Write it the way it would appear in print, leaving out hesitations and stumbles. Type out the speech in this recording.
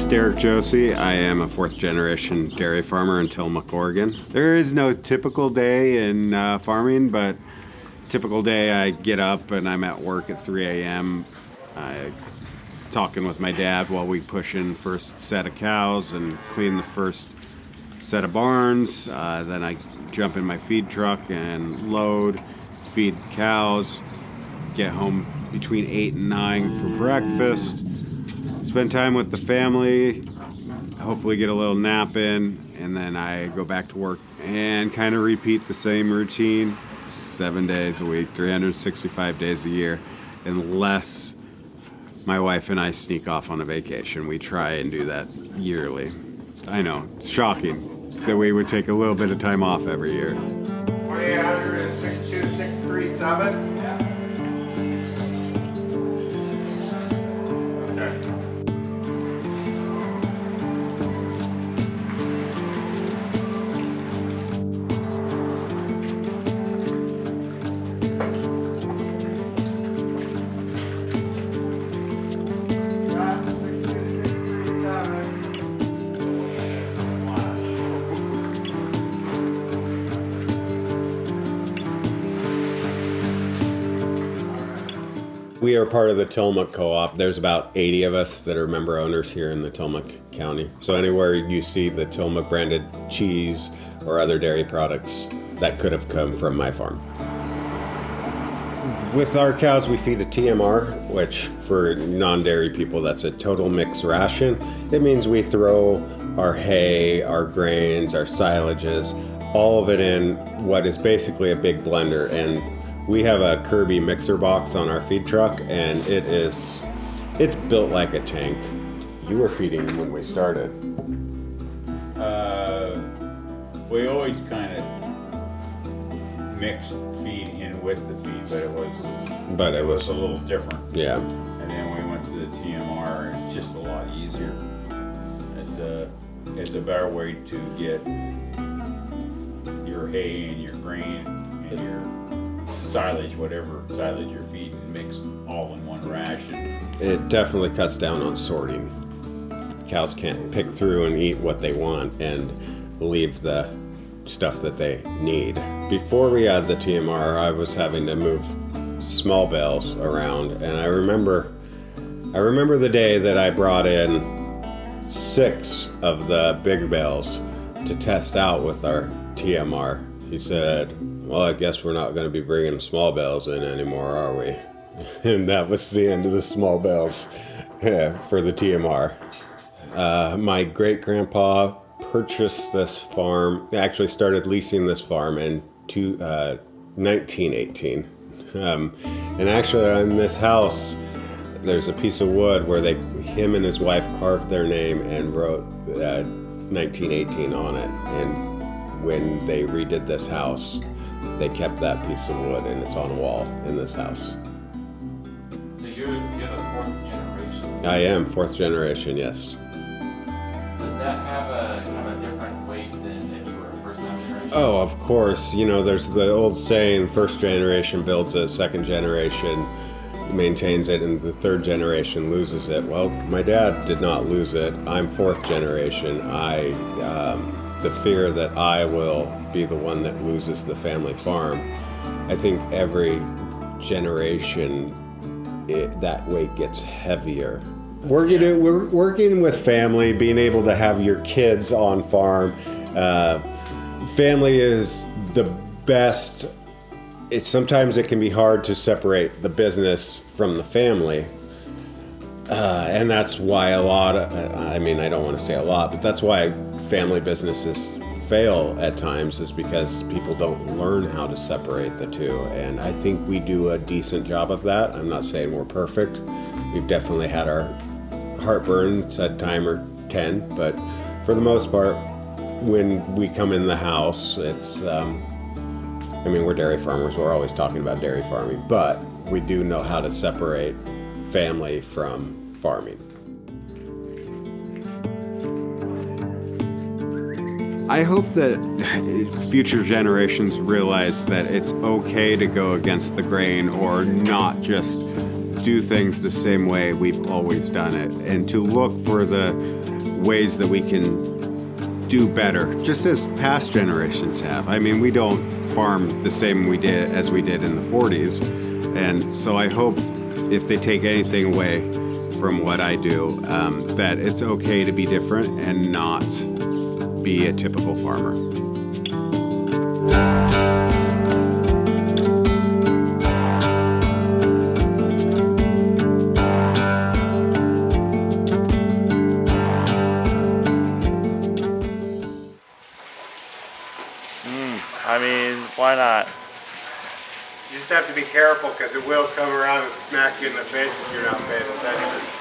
Derek Josie. I am a fourth generation dairy farmer in Tillamook, Oregon. There is no typical day in farming, but typical day I get up and I'm at work at 3 a.m. Talking with my dad while we push in first set of cows and clean the first set of barns. Then I jump in my feed truck and load, feed cows, get home between 8 and 9 for breakfast, spend time with the family, hopefully get a little nap in, and then I go back to work and kind of repeat the same routine 7 days a week, 365 days a year, unless my wife and I sneak off on a vacation. We try and do that yearly. I know, it's shocking that we would take a little bit of time off every year. 2800 and 62637. We are part of the Tillamook Co-op. There's about 80 of us that are member owners here in the Tillamook County. So anywhere you see the Tillamook branded cheese or other dairy products, that could have come from my farm. With our cows, we feed a TMR, which for non-dairy people, that's a total mix ration. It means we throw our hay, our grains, our silages, all of it in what is basically a big blender. And we have a Kirby mixer box on our feed truck, and it's built like a tank. You were feeding when we started. We always kind of mixed feed in with the feed, but it was a little different. Yeah. And then we went to the TMR, and it's just a lot easier. It's a better way to get your hay and your grain and your silage, whatever silage you're feeding, mixed all in one ration. It definitely cuts down on sorting. Cows can't pick through and eat what they want and leave the stuff that they need. Before we had the TMR, I was having to move small bales around, and I remember the day that I brought in 6 of the big bales to test out with our TMR. He said, "Well, I guess we're not going to be bringing small bales in anymore, are we?" And that was the end of the small bales for the TMR. My great-grandpa purchased this farm, actually started leasing this farm in 1918. And actually on this house, there's a piece of wood where him and his wife carved their name and wrote 1918 on it. And when they redid this house, they kept that piece of wood, and it's on a wall in this house. So you're the 4th generation? I am 4th generation, yes. Does that have a kind of a different weight than if you were a first-time generation? Oh, of course. You know, there's the old saying, first generation builds it, second generation maintains it, and the third generation loses it. Well, my dad did not lose it. I'm 4th generation. The fear that I will be the one that loses the family farm. I think every generation that weight gets heavier. We're working with family, being able to have your kids on farm. Family is the best. Sometimes it can be hard to separate the business from the family. And that's why I don't want to say a lot, but that's why family businesses fail at times, is because people don't learn how to separate the two. And I think we do a decent job of that. I'm not saying we're perfect. We've definitely had our heartburns at time or 10, but for the most part, when we come in the house, it's, we're dairy farmers. We're always talking about dairy farming, but we do know how to separate family from farming. I hope that future generations realize that it's okay to go against the grain or not just do things the same way we've always done it, and to look for the ways that we can do better, just as past generations have. I mean, we don't farm the same as we did in the 40s, and so I hope if they take anything away from what I do, that it's okay to be different and not be a typical farmer. I mean, why not? You just have to be careful because it will come around and smack you in the face if you're not paying attention.